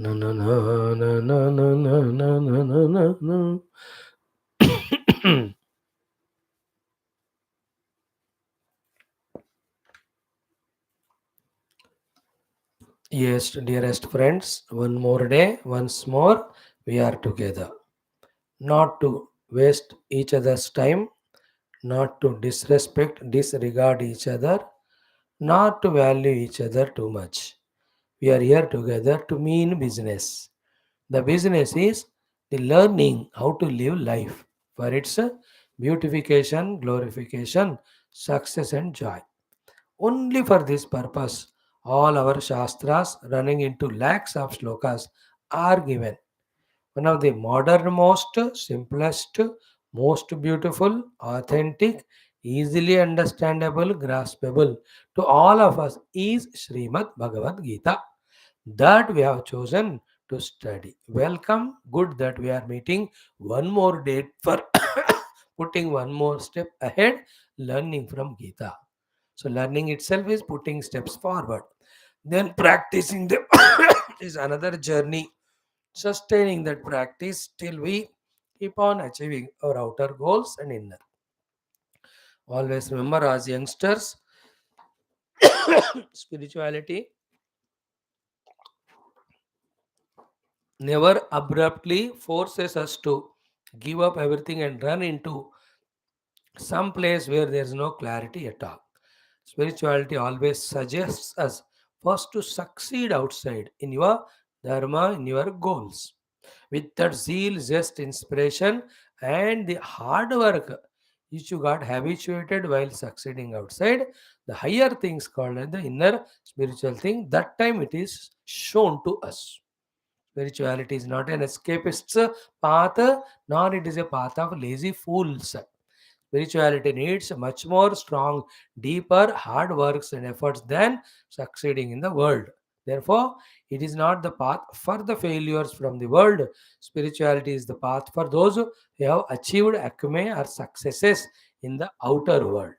Na na na na na na na na na na na na. Yes, dearest friends, one more day, once more, we are together. Not to waste each other's time, not to disrespect, disregard each other, not to value each other too much. We are here together to mean business. The business is the learning how to live life for its beautification, glorification, success, and joy. Only for this purpose, all our Shastras running into lakhs of slokas are given. One of the modernmost, simplest, most beautiful, authentic, easily understandable, graspable to all of us is Srimad Bhagavad Gita that we have chosen to study. Welcome, good that we are meeting one more date for putting one more step ahead, learning from Gita. So, learning itself is putting steps forward. Then, practicing them is another journey. Sustaining that practice till we keep on achieving our outer goals and inner. Always remember, as youngsters, spirituality never abruptly forces us to give up everything and run into some place where there is no clarity at all. Spirituality always suggests us first to succeed outside in your dharma, in your goals. With that zeal, zest, inspiration, and the hard work which you got habituated while succeeding outside, the higher things called as the inner spiritual thing, that time it is shown to us. Spirituality is not an escapist's path, nor it is a path of lazy fools. Spirituality needs much more strong, deeper, hard works and efforts than succeeding in the world. Therefore, it is not the path for the failures from the world. Spirituality is the path for those who have achieved acme or successes in the outer world.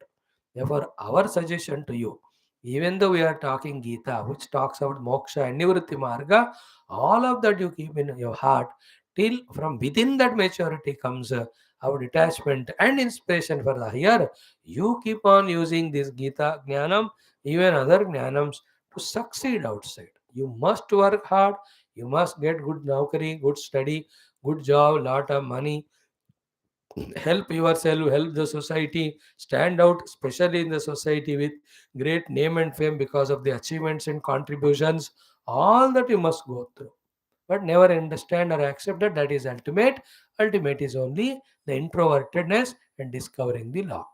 Therefore, our suggestion to you, even though we are talking Gita, which talks about moksha and nivritti marga, all of that you keep in your heart till from within that maturity comes our detachment and inspiration for the higher. You keep on using this Gita Jnanam, even other Jnanams to succeed outside. You must work hard, you must get good naukari, good study, good job, lot of money, help yourself, help the society, stand out, especially in the society with great name and fame because of the achievements and contributions. All that you must go through. But never understand or accept that that is ultimate. Ultimate is only the introvertedness and discovering the Lord.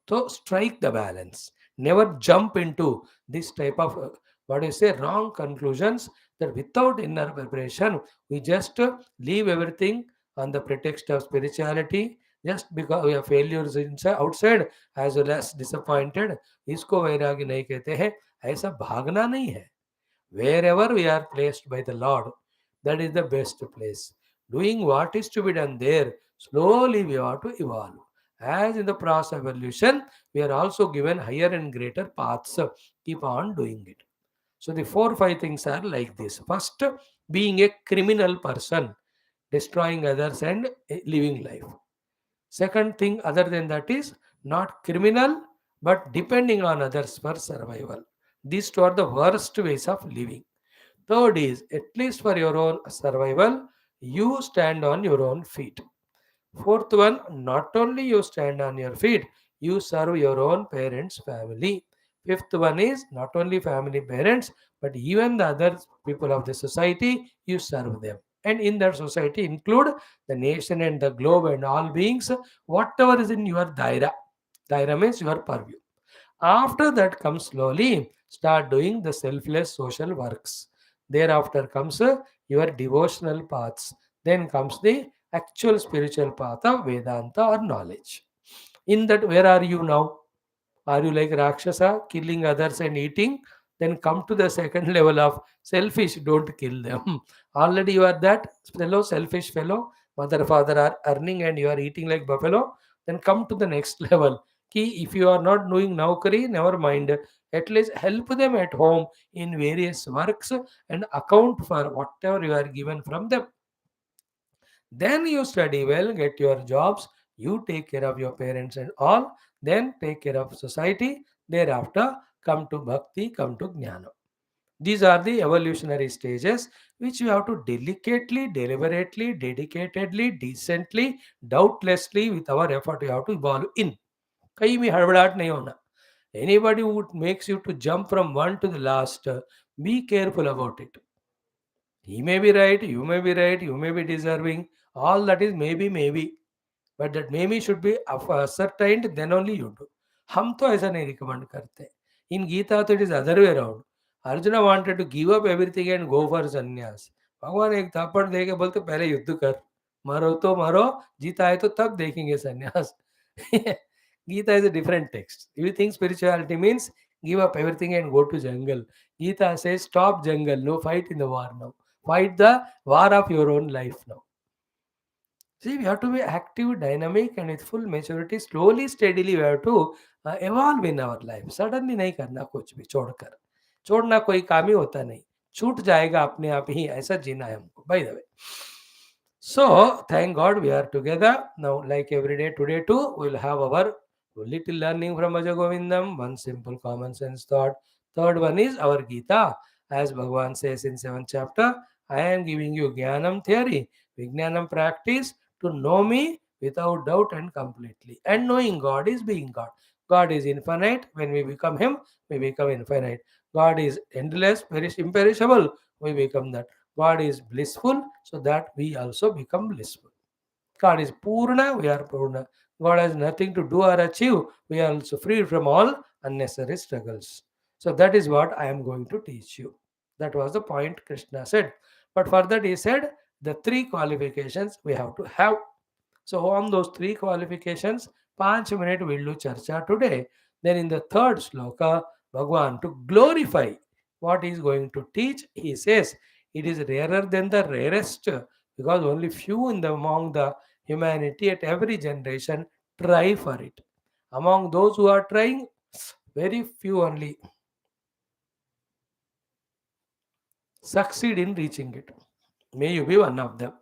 So strike the balance. Never jump into this type of what do you say wrong conclusions that without inner preparation we just leave everything on the pretext of spirituality just because we have failures inside outside as well as disappointed. इसको वैराग्य नहीं कहते हैं. ऐसा भागना नहीं है. Wherever we are placed by the Lord, that is the best place. Doing what is to be done there, slowly we are to evolve. As in the process of evolution, we are also given higher and greater paths. Keep on doing it. So the 4 5 things are like this. First, being a criminal person, destroying others and living life. Second thing, other than that, is not criminal but depending on others for survival. These two are the worst ways of living. Third is, at least for your own survival, you stand on your own feet. Fourth one, not only you stand on your feet, you serve your own parents' family. Fifth one is not only family parents, but even the other people of the society, you serve them. And in that society include the nation and the globe and all beings, whatever is in your daira. Daira means your purview. After that comes slowly, start doing the selfless social works. Thereafter comes your devotional paths. Then comes the actual spiritual path of Vedanta or knowledge. In that, where are you now? Are you like Rakshasa, killing others and eating? Then come to the second level of selfish, don't kill them. Already you are that fellow, selfish fellow. Mother, father are earning and you are eating like buffalo. Then come to the next level. If you are not doing Naukri, never mind. At least help them at home in various works and account for whatever you are given from them. Then you study well, get your jobs, you take care of your parents and all, then take care of society. Thereafter, come to bhakti, come to jnana. These are the evolutionary stages which you have to delicately, deliberately, dedicatedly, decently, doubtlessly, with our effort, you have to evolve in. कहीं भी हड़बड़ाहट नहीं होना. Anybody who makes you to jump from one to the last, be careful about it. He may be right, you may be right, you may be deserving. All that is maybe, maybe. But that maybe should be ascertained, then only you do. हम तो ऐसा नहीं recommend करते. In Gita, तो it is other way around. Arjuna wanted to give up everything and go for sannyas. भगवान एक थप्पड़ दे के बोलते पहले युद्ध कर, मरो तो मरो, जीता है तो तब देखेंगे संन्यास. Gita is a different text. If you think spirituality means give up everything and go to jungle, Gita says stop jungle, no fight in the war now. Fight the war of your own life now. See, we have to be active, dynamic, and with full maturity. Slowly, steadily, we have to evolve in our life. Suddenly नहीं करना कुछ भी छोड़कर. छोड़ना कोई काम ही होता नहीं. छूट जाएगा अपने आप ही. ऐसा जीना है हमको. By the way. So, thank God we are together. Now, like every day, today too, we will have our little learning from Bhaja Govindam. One simple common sense thought. Third one is our Gita. As Bhagavan says in 7th chapter, I am giving you Jnanam theory, Vijnanam practice to know me without doubt and completely. And knowing God is being God. God is infinite. When we become Him, we become infinite. God is endless, imperishable. We become that. God is blissful, so that we also become blissful. God is Purna, we are Purna. God has nothing to do or achieve, we are also free from all unnecessary struggles. So that is what I am going to teach you. That was the point Krishna said. But for that, he said the three qualifications we have to have. So on those three qualifications, 5 minutes we'll do charcha today. Then in the third sloka, Bhagwan to glorify what he is going to teach, he says it is rarer than the rarest because only few in the among the humanity at every generation try for it. Among those who are trying, very few only succeed in reaching it. May you be one of them.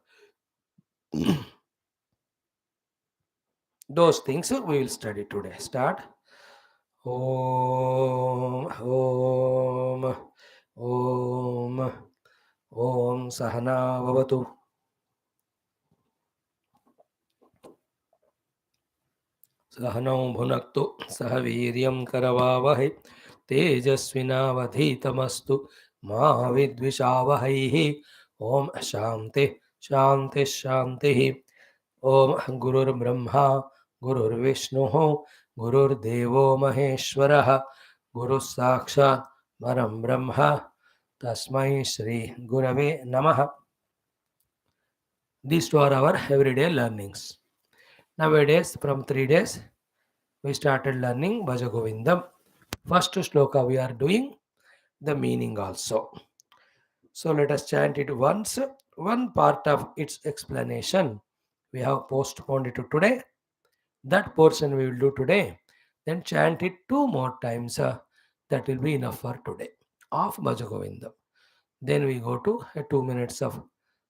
Those things we will study today. Start. Om, Om, Om, Om Sahana Vavatu. सहनौ भुनक्तु सह वीर्यं करवावहै तेजस्विनावधीतमस्तु मा विद्विषावहैः ॐ शान्ति शान्ति शान्तिः ॐ गुरुर्ब्रह्मा गुरुर्विष्णुः गुरुर्देवो महेश्वरः गुरुः साक्षात् परं ब्रह्म तस्मै श्री गुरवे नमः. These two are our everyday learnings. Nowadays, from 3 days, we started learning Bhaja Govindam. First sloka we are doing the meaning also. So let us chant it once. One part of its explanation we have postponed it to today. That portion we will do today. Then chant it 2 more times. That will be enough for today of Bhaja Govindam. Then we go to 2 minutes of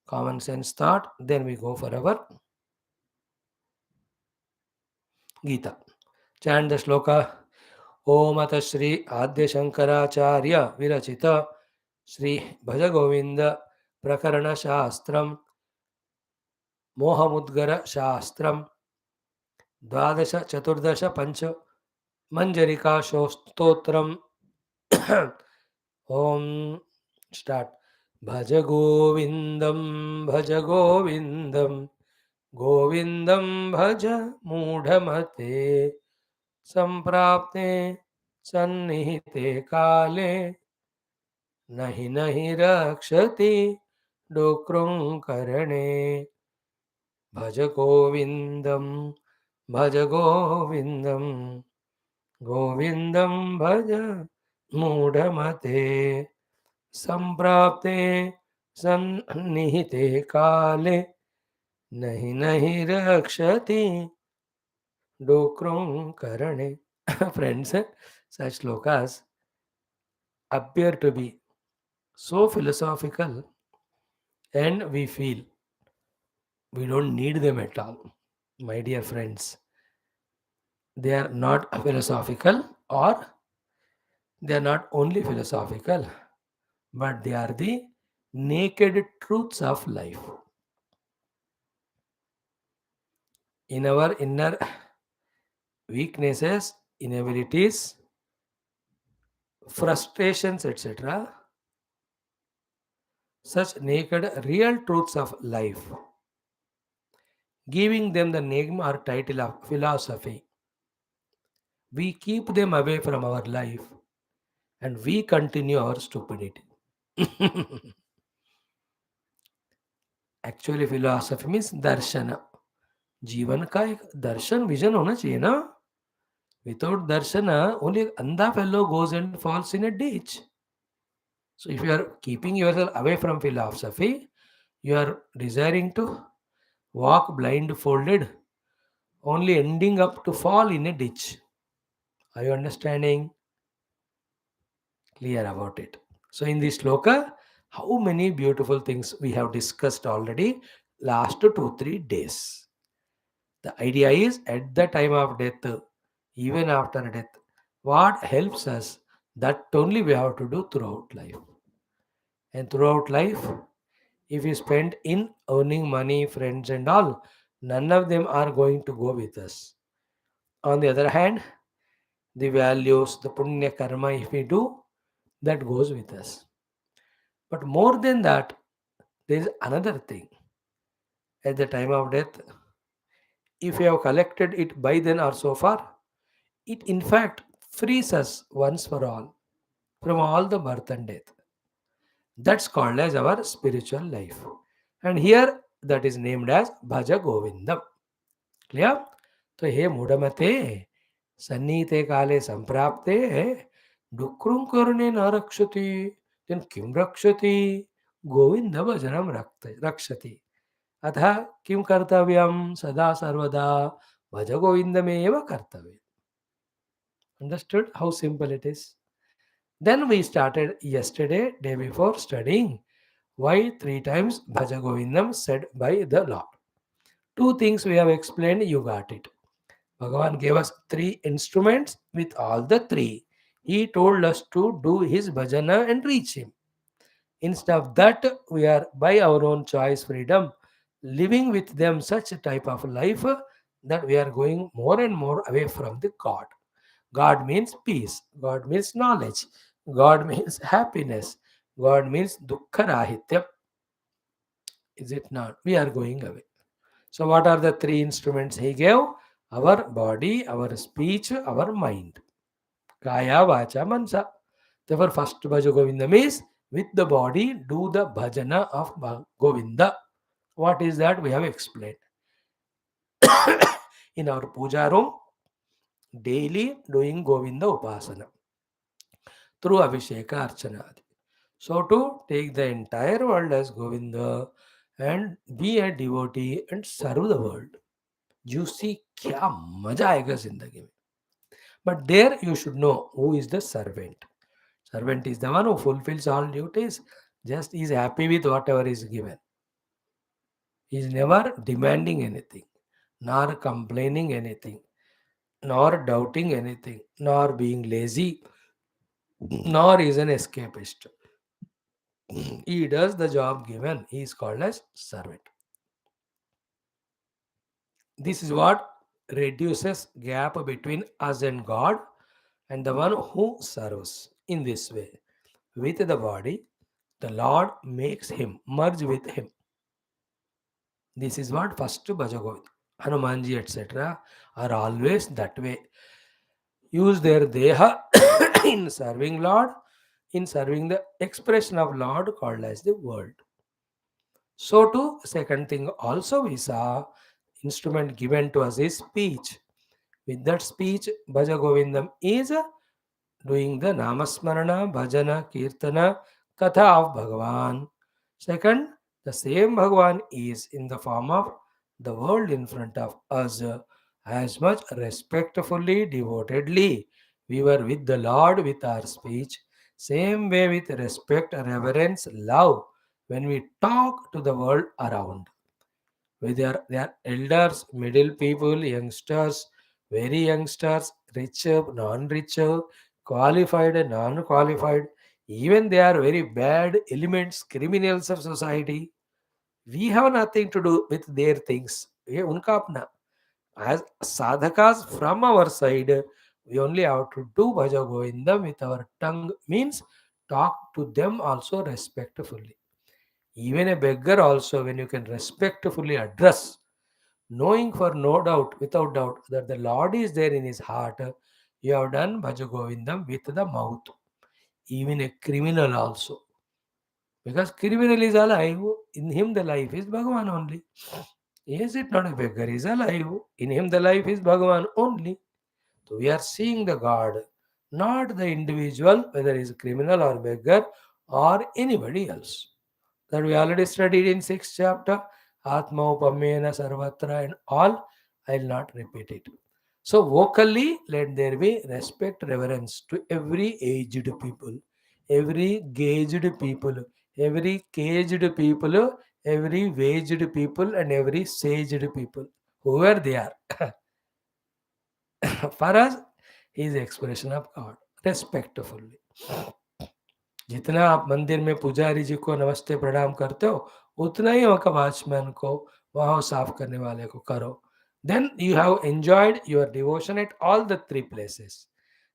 common sense thought. Then we go for our Gita. Chant the sloka. ओम अथ श्री आद्य शंकराचार्य विरचित श्री भज गोविंद प्रकरण शास्त्रम मोहमुद्गर शास्त्रम द्वादश चतुर्दश पंच मंजरिका स्तोत्रम. ओम start. भज गोविंदम गोविंदम भज मूढ़मते संप्राप्ते सन्निहिते काले नहि नहि रक्षति डुक्रुंकरणे. भज गोविंदम गोविंदम भज मूढ़मते संप्राप्ते सन्निहिते काले नहि नहि रक्षति डुक्रुंकरणे. Friends, such slokas appear to be so philosophical, and we feel we don't need them at all. My dear friends, they are not philosophical, or they are not only philosophical, but they are the naked truths of life. In our inner weaknesses, inabilities, frustrations, etc., such naked real truths of life, giving them the name or title of philosophy, we keep them away from our life and we continue our stupidity. Actually philosophy means दर्शन. जीवन का एक दर्शन vision होना चाहिए ना. Without दर्शन only एक अंधा fellow goes and falls in a ditch. So if you are keeping yourself away from philosophy, you are desiring to walk blindfolded, only ending up to fall in a ditch. Are you understanding? Clear about it. So in this sloka, how many beautiful things we have discussed already last 2 3 days. The idea is at the time of death, even after death, what helps us, that only we have to do throughout life. And throughout life, if we spend in earning money, friends, and all, none of them are going to go with us. On the other hand, the values, the punya karma, if we do, that goes with us. But more than that, there is another thing. At the time of death, if we have collected it by then or so far, it in fact frees us once for all from all the birth and death. That's called as our spiritual life. And here that is named as Bhaja Govindam. Clear? तो हे मूढ़मते सन्नीते काले संप्राप्ते डुक्रुं करुणे न रक्षति then किं रक्षति गोविंद भजनम रक्षति अतः किं कर्तव्यम सदा सर्वदा भज गोविंदमेव Kartavyam. Understood how simple it is? Then we started yesterday, day before, studying why 3 times Bhaja Govindam said by the Lord. Two things we have explained, you got it. Bhagavan gave us 3 instruments. With all the 3, he told us to do his bhajana and reach him. Instead of that, we are by our own choice, freedom, living with them such a type of life that we are going more and more away from the God. God means peace. God means knowledge. God means happiness. God means dukkha rahitya. Is it not? We are going away. So, what are the 3 instruments he gave? Our body, our speech, our mind. Kaya, Vacha, Mansa. Therefore, first Bhaja Govinda means with the body do the bhajana of Govinda. What is that? We have explained. In our puja room, daily doing Govinda Upasana through Abhisheka Archana. So to take the entire world as Govinda and be a devotee and serve the world. You see क्या मजा आएगा जिंदगी में. But there you should know who is the servant. Servant is the one who fulfills all duties, just is happy with whatever is given. He is never demanding anything, nor complaining anything, nor doubting anything, nor being lazy, nor is an escapist. He does the job given. He is called as servant. This is what reduces gap between us and God and the one who serves. In this way, with the body, the Lord makes him merge with him. This is what first Bhajagovind, Hanumanji, etc. are always that way. Use their deha in serving Lord, in serving the expression of Lord called as the world. So too, second thing also we saw, instrument given to us is speech. With that speech, Bhaja Govindam is doing the Namasmarana, Bhajana, Kirtana, Katha of Bhagavan. Second, the same Bhagavan is in the form of the world in front of us as much respectfully, devotedly we were with the Lord with our speech, same way with respect, reverence, love when we talk to the world around. Whether they are elders, middle people, youngsters, very youngsters, richer, non-richer, qualified and non-qualified, even they are very bad elements, criminals of society. We have nothing to do with their things. ये उनका अपना. As sadhakas from our side, we only have to do bhaja govindam with our tongue, means talk to them also respectfully. Even a beggar also, when you can respectfully address, knowing for no doubt, without doubt, that the Lord is there in his heart, you have done bhaja govindam with the mouth. Even a criminal also. Because criminal is alive, in him the life is Bhagavan only. Is it not a beggar? Is alive. In him the life is Bhagavan only. So we are seeing the God, not the individual, whether he is a criminal or beggar or anybody else. That we already studied in 6th chapter, Atma Upamena Sarvatra and all. I will not repeat it. So vocally, let there be respect, reverence to every aged people, every gauged people, every caged people, every waged people, and every saged people, whoever they are. For us, he is the expression of God, respectfully. जितना आप मंदिर में पुजारी जी को नमस्ते प्रणाम करते हो, उतना ही वहाँ का वॉचमैन को, वहाँ साफ करने वाले को करो. Then you have enjoyed your devotion at all the three places.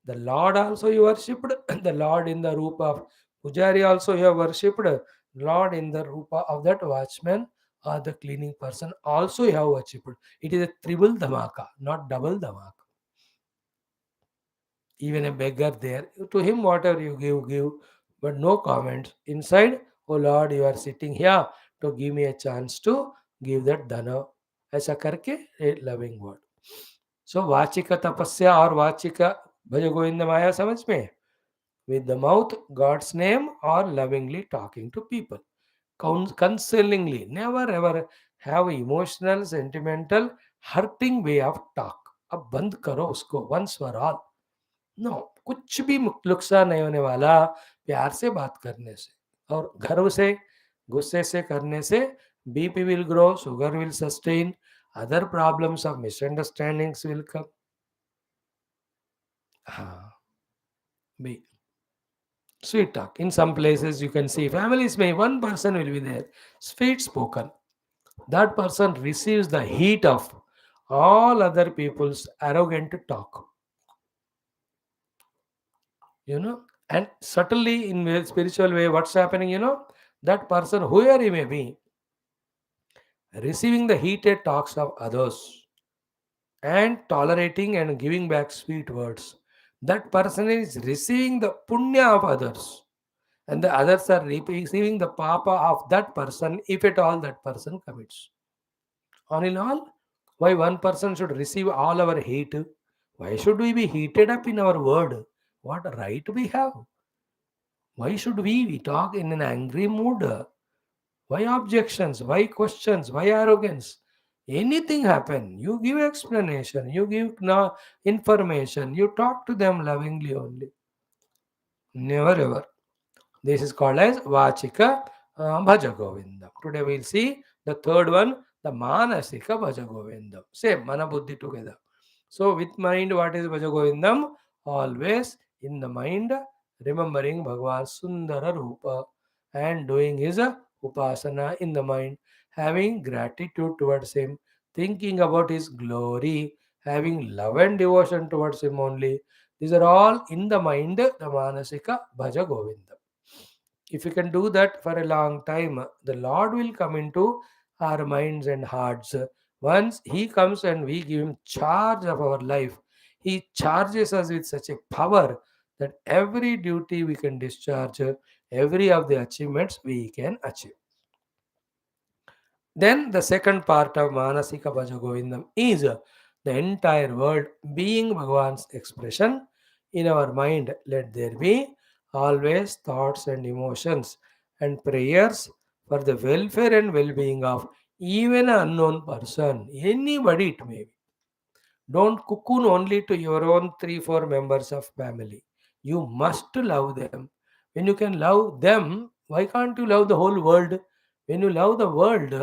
The Lord also you worshipped, the Lord in the roop of pujari also you have worshipped, Lord in the roop of that watchman or the cleaning person also you have worshipped. It is a triple dhamaka, not double dhamaka. Even a beggar there, to him whatever you give, but no comments. Inside, oh Lord, you are sitting here to give me a chance to give that dana. ऐसा करके a loving word. So वाचिका तपस्या और वाचिका भज गोविंद माया समझ में. With the mouth, God's name or lovingly talking to people. Consolingly, never ever have emotional, sentimental, hurting way of talk. अब बंद करो उसको once for all. नो, कुछ भी नुकसान नहीं होने वाला प्यार से बात करने से, और गर्व से, गुस्से से करने से BP will grow, sugar will sustain, other problems of misunderstandings will come. हाँ, be sweet talk. In some places you can see families may one person will be there, sweet spoken. That person receives the heat of all other people's arrogant talk. And subtly in a spiritual way, what's happening, that person, whoever he may be, receiving the heated talks of others and tolerating and giving back sweet words, that person is receiving the punya of others, and the others are receiving the papa of that person, if at all that person commits. All in all, why one person should receive all our hate? Why should we be heated up in our word? What right we have? Why should we talk in an angry mood? Why objections? Why questions? Why arrogance? Anything happen, you give explanation, you give information, you talk to them lovingly only. Never ever. This is called as Vachika Bhaja Govindam. Today we'll see the third one, the Manasika Bhaja Govindam. Same, Mana Buddhi together. So with mind, what is Bhaja Govindam? Always in the mind, remembering Bhagavan's Sundara Rupa and doing his Upasana in the mind, having gratitude towards him, thinking about his glory, having love and devotion towards him only. These are all in the mind, the Manasika Bhaja Govindam. If we can do that for a long time, the Lord will come into our minds and hearts. Once He comes and we give Him charge of our life, He charges us with such a power that every duty we can discharge, every of the achievements we can achieve. Then the second part of Manasika Bhaja Govindam is the entire world being Bhagavan's expression in our mind. Let there be always thoughts and emotions and prayers for the welfare and well-being of even an unknown person, anybody it may be. Don't cocoon only to your own 3 4 members of family. You must love them. When you can love them, why can't you love the whole world? When you love the world,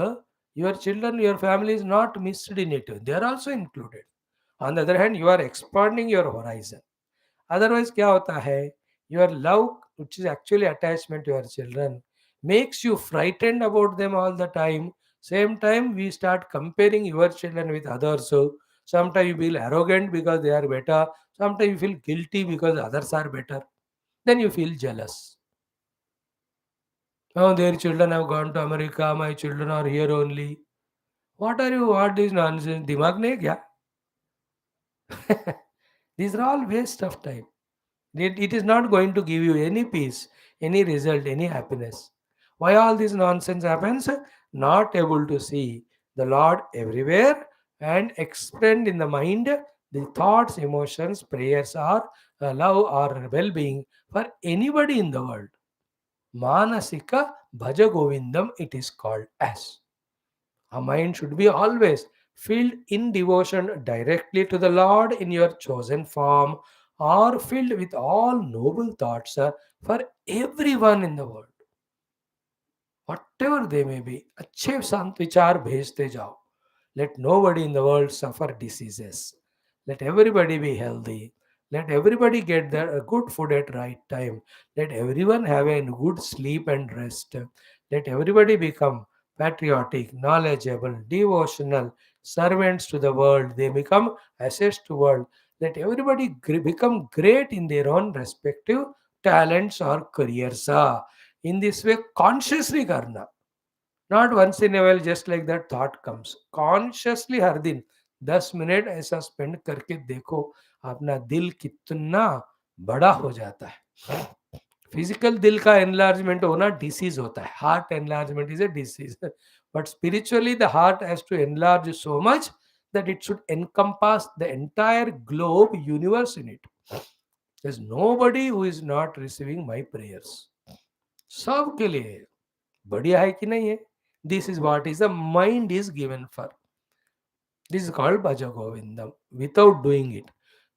your children, your family is not missed in it. They are also included. On the other hand, you are expanding your horizon. Otherwise क्या होता है, your love, which is actually attachment to your children, makes you frightened about them all the time. Same time we start comparing your children with others. So sometimes you feel arrogant because they are better, sometimes you feel guilty because others are better, then you feel jealous. Oh, their children have gone to America, my children are here only. What are you, what is nonsense, dimag nahi hai kya? These are all waste of time. It is not going to give you any peace, any result, any happiness. Why all this nonsense happens? Not able to see the Lord everywhere and expand in the mind the thoughts, emotions, prayers, or love or well being for anybody in the world. Manasika Bhaja Govindam, it is called as. A mind should be always filled in devotion directly to the Lord in your chosen form, or filled with all noble thoughts for everyone in the world, whatever they may be. अच्छे संत विचार भेजते जाओ. Let nobody in the world suffer diseases. Let everybody be healthy. Let everybody get their good food at right time. Let everyone have a good sleep and rest. Let everybody become patriotic, knowledgeable, devotional, servants to the world. They become assets to world. Let everybody become great in their own respective talents or careers. In this way, consciously karna. Not once in a while, just like that thought comes. Consciously हर दिन 10 minute ऐसा spend करके देखो, अपना दिल कितना बड़ा हो जाता है. फिजिकल दिल का एनलार्जमेंट होना डिसीज होता है. Heart enlargement is a disease. But spiritually the heart has to enlarge so much that it should encompass the entire globe universe in it. There's nobody who is not receiving my prayers. सबके लिए बढ़िया है कि नहीं है. This is what is the mind is given for. This is called भज गोविंदम without doing it.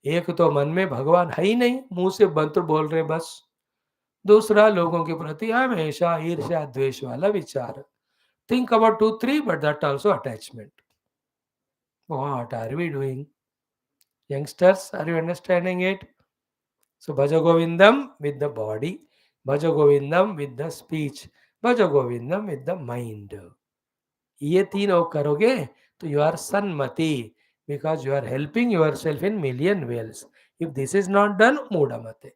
एक तो मन में भगवान है ही नहीं, मुंह से मंत्र बोल रहे बस. दूसरा, लोगों के प्रति हमेशा ईर्ष्या द्वेष वाला विचार. Think about 2 3, but that also attachment. What are we doing? Youngsters, are you understanding it? So Bhaja Govindam with the body, Bhaja Govindam with the speech, Bhaja Govindam with the mind. ये तीनों करोगे तो you are Sanmati, because you are helping yourself in million ways. If this is not done, मूढ़मते.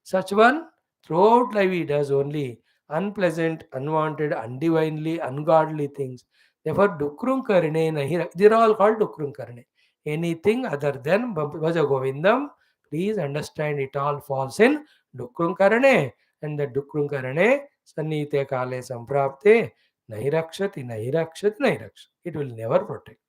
Such one throughout life he does only unpleasant, unwanted, undivinely, ungodly things. Therefore, dukrum karne nahi. They're all called dukrum karne. Anything other than Bhaja Govindam, please understand it all falls in dukrum karne. And the dukrum karne, sannite kale samprapte, nahi rakshati, nahi rakshati, nahi rakshati. It will never protect.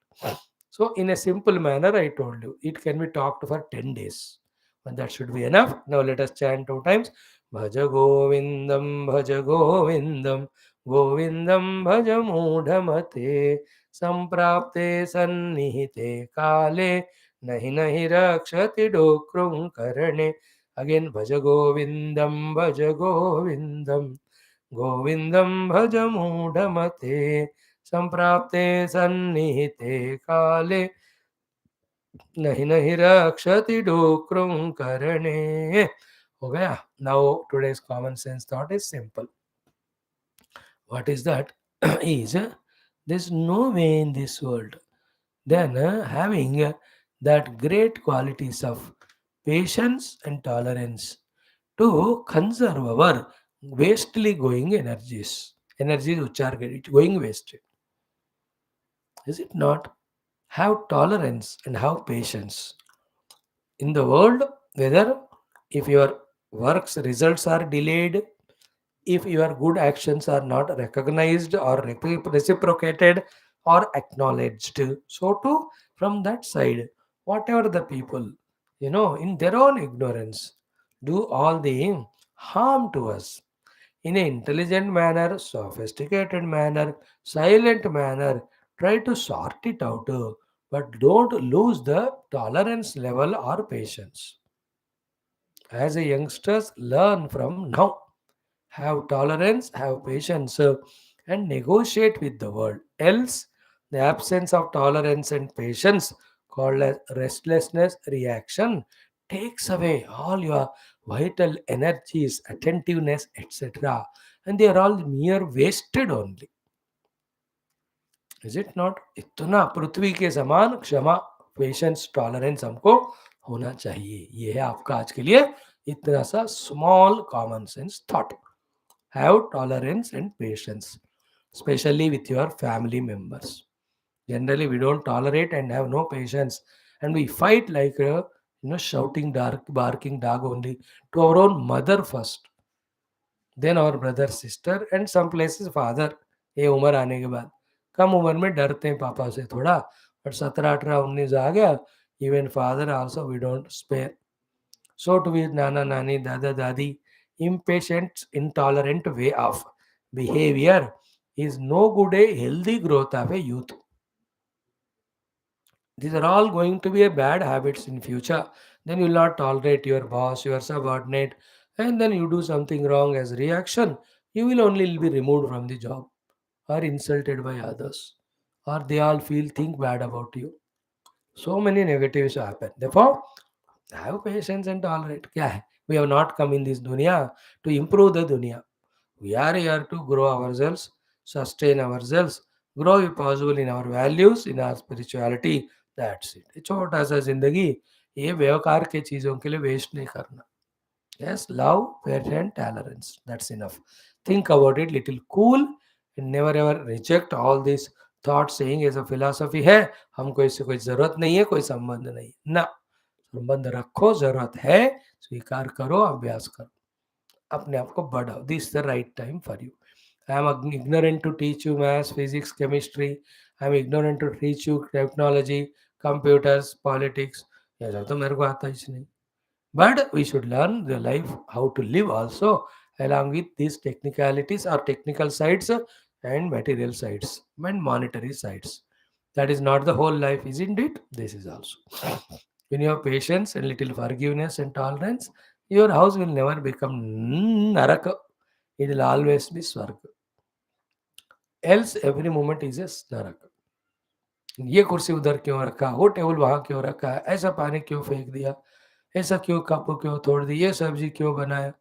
So, in a simple manner, I told you, it can be talked for 10 days. And that should be enough. Now let us chant 2 times. Bhaja Govindam, Bhaja Govindam, Govindam Bhaja Mudhamate, Samprapte Sannihite Kale, Nahi Nahi Rakshati Dokrum Karane. Again, Bhaja Govindam, Bhaja Govindam, Govindam Bhaja Mudhamate, Samprapte Sannihite Kale, नहीं नहीं रक्षति डुक्रुम करणे. हो गया. Now today's common sense thought is simple. What is that? is there's no way in this world then having that great qualities of patience and tolerance to conserve our wastely going energies which are going waste. Is it not? Have tolerance and have patience in the world, whether if your works results are delayed, if your good actions are not recognized or reciprocated or acknowledged. So too, from that side, whatever the people, in their own ignorance, do all the harm to us in an intelligent manner, sophisticated manner, silent manner, try to sort it out. but don't lose the tolerance level or patience. As a youngsters, learn from now. Have tolerance, have patience, and negotiate with the world. Else, the absence of tolerance and patience, called as restlessness reaction, takes away all your vital energies, attentiveness, etc. And they are all mere wasted only. Is it not? इतना पृथ्वी के समान क्षमा, patience, tolerance हमको होना चाहिए. ये है आपका आज के लिए इतना सा small common sense thought. Have tolerance and patience, especially with your family members. Generally, we don't tolerate and have no patience, and we fight like a shouting, dark, barking dog only to our own mother first, then our brother, sister, and some places father. ये उम्र आने के बाद कम उम्र में डरते हैं पापा से थोड़ा, बट 17, 18, 19 आ गया, even father also we don't spare. So to be nana nani, dada dadi, impatient, intolerant way of behavior is no good a healthy growth of a youth. These are all going to be a bad habits in future. Then you will not tolerate your boss, your subordinate, and then you do something wrong as reaction. You will only be removed from the job or insulted by others, or they all feel think bad about you. So many negatives happen. Therefore, have patience and tolerate. क्या है? We have not come in this dunya to improve the dunya. We are here to grow ourselves, sustain ourselves, grow if possible in our values, in our spirituality. That's it. ये छोटा सा जिंदगी, ये व्यवहार के चीज़ों के लिए वेस्ट नहीं करना. Yes, love, patience, tolerance. That's enough. Think about it little cool and never ever reject all these thoughts saying as a philosophy है, हमको इससे कोई ज़रूरत नहीं है, कोई संबंध नहीं. ना, संबंध रखो, ज़रूरत है, स्वीकार करो, अभ्यास करो, अपने आप को बढ़ाओ. This is the right time for you. I am ignorant to teach you maths, physics, chemistry. I am ignorant to teach you technology, computers, politics. ये सब तो मेरे को आता ही नहीं. But we should learn the life how to live also along with these technicalities or technical sides and material sides and monetary sides. That is not the whole life, isn't it? This is also. When you have patience and little forgiveness and tolerance, your house will never become naraka. It will always be swarga. Else, every moment is a naraka. ये कुर्सी उधर क्यों रखा, वो table वहां क्यों रखा है, ऐसा पानी क्यों फेंक दिया, ऐसा क्यों कप क्यों तोड़ दी, ये सब्जी क्यों बनाया.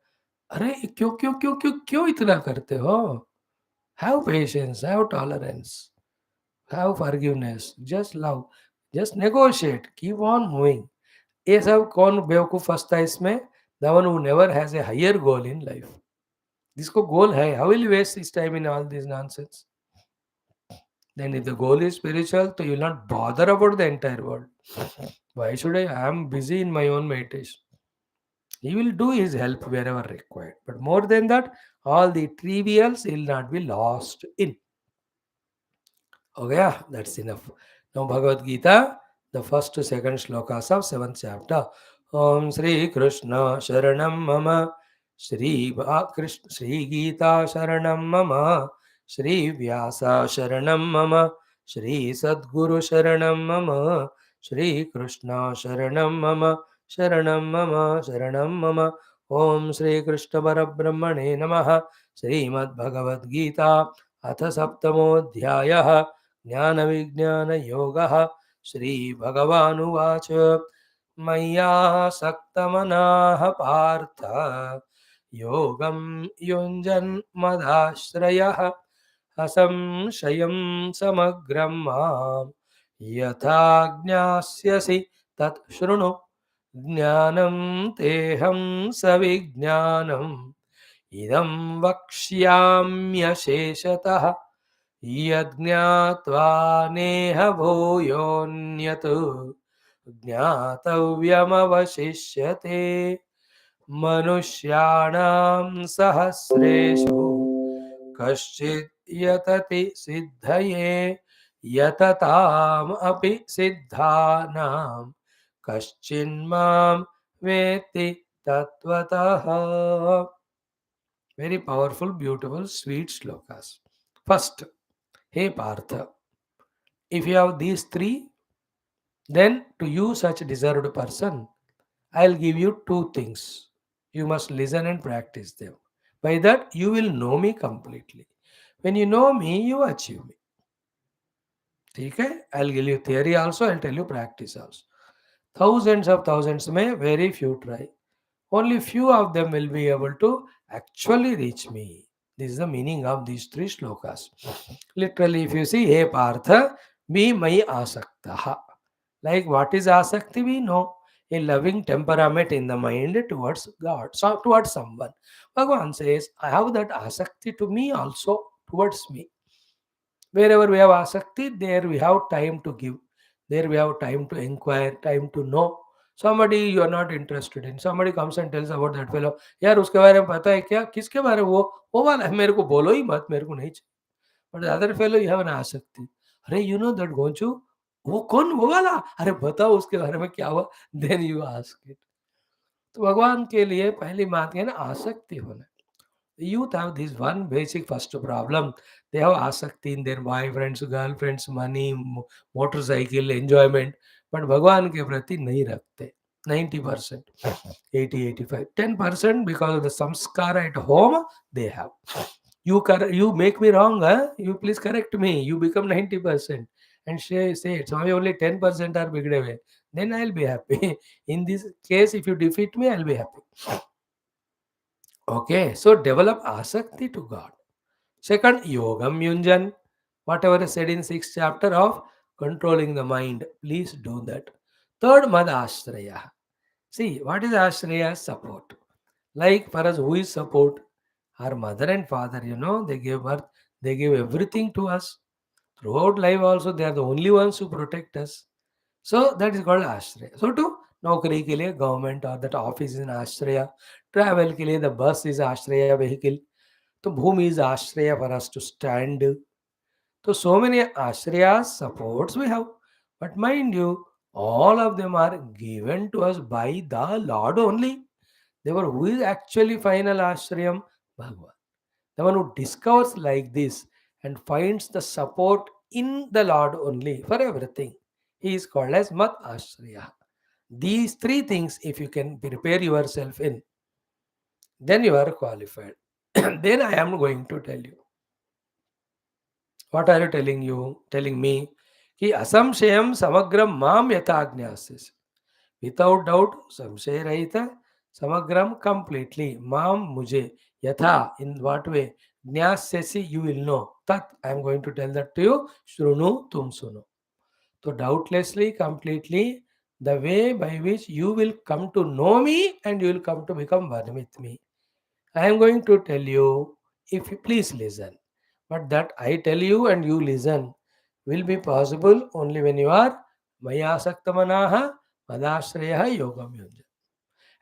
अरे क्यों क्यों क्यों क्यों क्यों इतना करते हो? Have patience, have tolerance, have forgiveness, just love, just negotiate, keep on moving. ये सब कौन बेवकूफ फंसता है इसमें? The one who never has a higher goal in life. जिसको गोल है, हाउ विल वेस्ट इस time in all this nonsense? Then if the goal is spiritual, so you will not bother about the entire world. Why should I? I am busy in my own meditation. He will do his help wherever required. But more than that, all the trivials will not be lost in. Okay, yeah, that's enough. Now Bhagavad Gita, the first to second shlokas of 7th chapter. Om Sri Krishna Sharanam Mama, Krishna Sri Gita Sharanam Mama, Sri Vyasa Sharanam Mama, Sri Sadguru Sharanam Mama, Sri Krishna Sharanam Mama, Sharanam Mama, Sharanam Mama. Om Sri Krishna Parabrahmane Namaha, Srimad Bhagavad Gita, अथ सप्तमोऽध्यायः ज्ञानविज्ञानयोगः. श्रीभगवानुवाच मय्यासक्तमनाः पार्थ योगं युञ्जन्मदाश्रयः असंशयं समग्रं मां यथा ज्ञास्यसि तत् शृणु. ज्ञानं तेहं सविज्ञानम् इदं वक्ष्याम्यशेषतः यज्ञात्वा नेह भूयोऽन्यत् ज्ञातव्यमवशिष्यते. मनुष्याणां सहस्रेषु कश्चित् यतति सिद्धये यतताम् अपि सिद्धानां कश्चिन्मां वेत्ति तत्त्वतः. Very powerful, beautiful, sweet shlokas. First, hey Partha, if you have these three, Then, to you, such deserved person, I'll give you two things. You must listen and practice them. By that, you will know me completely. When you know me, you achieve me. ठीक है? I'll give you theory also, I'll tell you practice also. Thousands may very few try. Only few of them will be able to actually reach me. This is the meaning of these three shlokas. Literally, if you see, Hey Partha, be my asaktaha. Like what is asakti, we know. A loving temperament in the mind towards God, so towards someone. Bhagavan says, I have that asakti to me also, towards me. Wherever we have asakti, there we have time to give. There we have time to inquire, time to know. Somebody you are not interested in. Somebody comes and tells about that fellow. यार उसके बारे में पता है क्या? किसके बारे में? वो वाला है, मेरे को बोलो ही मत, मेरे को नहीं चाहिए. But the other fellow you have an आसक्ति. अरे you know that गोंचू, वो कौन, वो वाला, अरे बताओ उसके बारे में क्या हुआ. Then you ask it. तो भगवान के लिए पहली बात है ना, आसक्ति होना. Youth have this one basic first problem. They have asakti in their boyfriends, girlfriends, money, motorcycle, enjoyment. But भगवान के प्रति नहीं रखते. 90%, 80, 85, 10% because of the samskara at home they have. You make me wrong, huh? You please correct me. You become 90% and say it. So only 10% are bigde way. Then I'll be happy. In this case, if you defeat me, I'll be happy. Okay, so develop asakti to God. Second, yogam yunjan. Whatever is said in sixth chapter of controlling the mind, please do that. Third, mad ashraya. See, what is ashraya? Support. Like for us, who is support? Our mother and father, they gave birth, they give everything to us. Throughout life also, they are the only ones who protect us. So that is called ashraya. So to नौकरी के लिए government or that office is an आश्रय. Travel के लिए the bus is आश्रय vehicle. तो bhumi is ashraya for us to stand. So so many ashrayas supports we have. But mind you, all of them are given to us by the Lord only. Therefore, who is actually final ashrayam? Bhagavan. The one who discovers like this and finds the support in the Lord only for everything. He is called as Mat Ashraya. These three things, if you can prepare yourself in, then you are qualified. Then I am going to tell you. What are you telling you? Telling me कि असंशयम समग्रम माम यथाज्ञासिस. Without doubt, संशय रहित समग्रम completely माम मुझे यथा in what way ज्ञास्यसि you will know tat I am going to tell that to you. श्रुणु तुम सुनो. So doubtlessly, completely, the way by which you will come to know me and you will come to become one with me. I am going to tell you, if you please listen. But that I tell you and you listen will be possible only when you are Maya Saktamanaha Madashraya Yogam Yunja.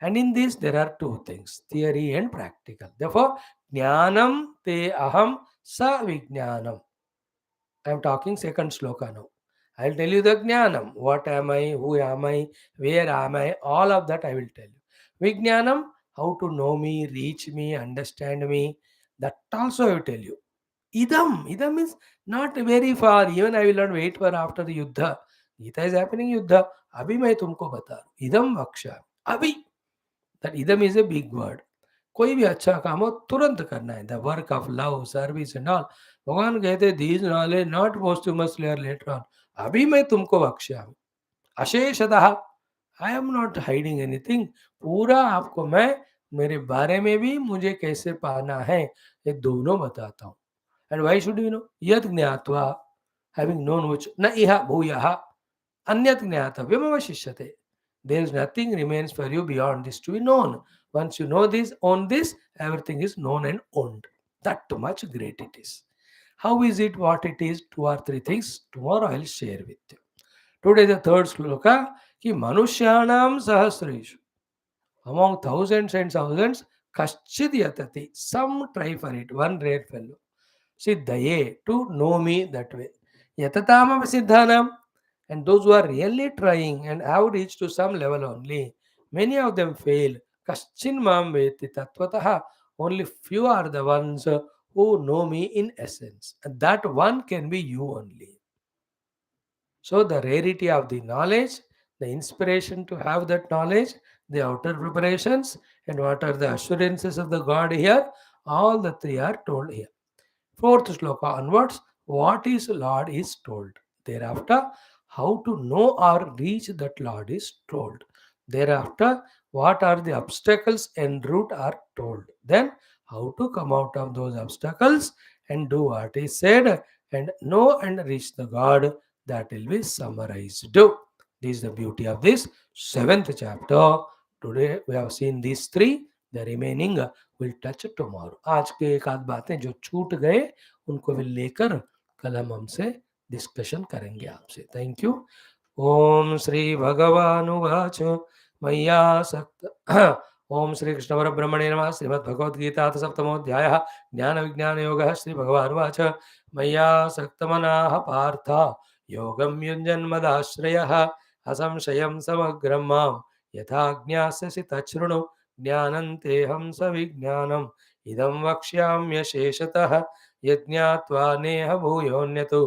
And in this, there are two things, theory and practical. Therefore, Jnanam Te Aham Sa Vijnanam. I am talking second sloka now. I'll tell you the Jnanam. What am I? Who am I? Where am I? All of that I will tell you. Vijnanam, how to know me, reach me, understand me. That also I will tell you. Idam. Idam is not very far. Even I will not wait for after the Yuddha. Geetha is happening Yuddha. Abhi मैं तुमको बता रहा हूँ. Idam vaksha. Abhi. That idam is a big word. कोई भी अच्छा काम हो तुरंत करना है. The work of love service and all. भगवान कहते दीज नॉलेज नॉट पोस्टुमसली और लेटर ऑन. अभी मैं तुमको बख्शा हूं अशेषतः. I am not hiding anything. पूरा आपको मैं मेरे बारे में भी मुझे कैसे पाना है ये दोनों बताता हूँ. And why should you know यद ज्ञात्वा हैविंग नोन विच न इह भूयः अन्यत ज्ञातव्यम अवशिष्यते. There is nothing remains for you beyond this to be known. Once you know this, own this, everything is known and owned. That much great it is. How is it, what it is? Two or three things tomorrow I will share with you. Today the third sloka ki manushyanam sahasreshu. Among thousands and thousands, kaschid yatati. Some try for it. One rare fellow. Siddhaye, to know me that way. Yatatamam siddhanam. And those who are really trying and have reached to some level only, many of them fail. Kaschin mam veti tattvataha. Only few are the ones who know me in essence. And that one can be you only. So, the rarity of the knowledge, the inspiration to have that knowledge, the outer preparations, and what are the assurances of the God here, all the three are told here. Fourth shloka onwards, what is Lord is told. Thereafter, how to know or reach that Lord is told. Thereafter, what are the obstacles en route are told. Then, how to come out of those obstacles and do what is said and know and reach the God, that will be summarized. This is the beauty of this seventh chapter. Today we have seen these three. The remaining will touch tomorrow. आज के एक आध बातें जो छूट गए उनको भी लेकर कल हम हमसे डिस्कशन करेंगे आपसे. Thank you. ओम श्री भगवानुवाच मय्या सक्त ओम श्री कृष्ण परब्रह्मणे नमः. श्रीमद्भगवद्गीता सप्तमोऽध्यायः ज्ञानविज्ञानयोगः. श्री भगवानुवाच मय्या सक्तमनाः पार्थ योगं युञ्जन्मदाश्रयः असंशयं समग्रं मां यथा ज्ञास्यसि तच्छृणु. ज्ञानन्तेऽहं सविज्ञानम् इदं वक्ष्याम्यशेषतः यज्ञात्वा नेह भूयोऽन्यतो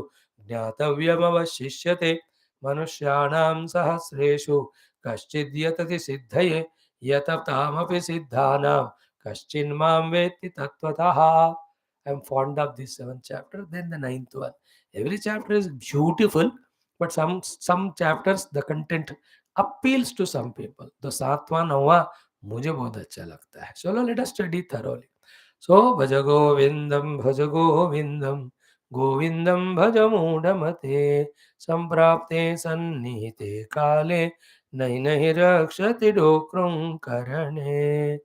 ज्ञातव्यमवशिष्यते. मनुष्याणां सहस्रेषु कश्चिद्यतति सिद्धये यततामपि सिद्धानां कश्चिन्मां वेत्ति तत्त्वतः. I am fond of this seventh chapter. Then the ninth one. Every chapter is beautiful, but some chapters the content appeals to some people. The सातवां नौवां मुझे बहुत अच्छा लगता है. चलो let us study thoroughly. So भज गोविंदम गोविंदम भज मूढ़मते संप्राप्ते सन्निहिते काले नहीं नहीं रक्षति डोक्रं करणे.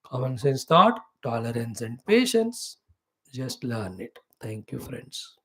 Common sense thought, tolerance and patience. Just learn it. Thank you, friends.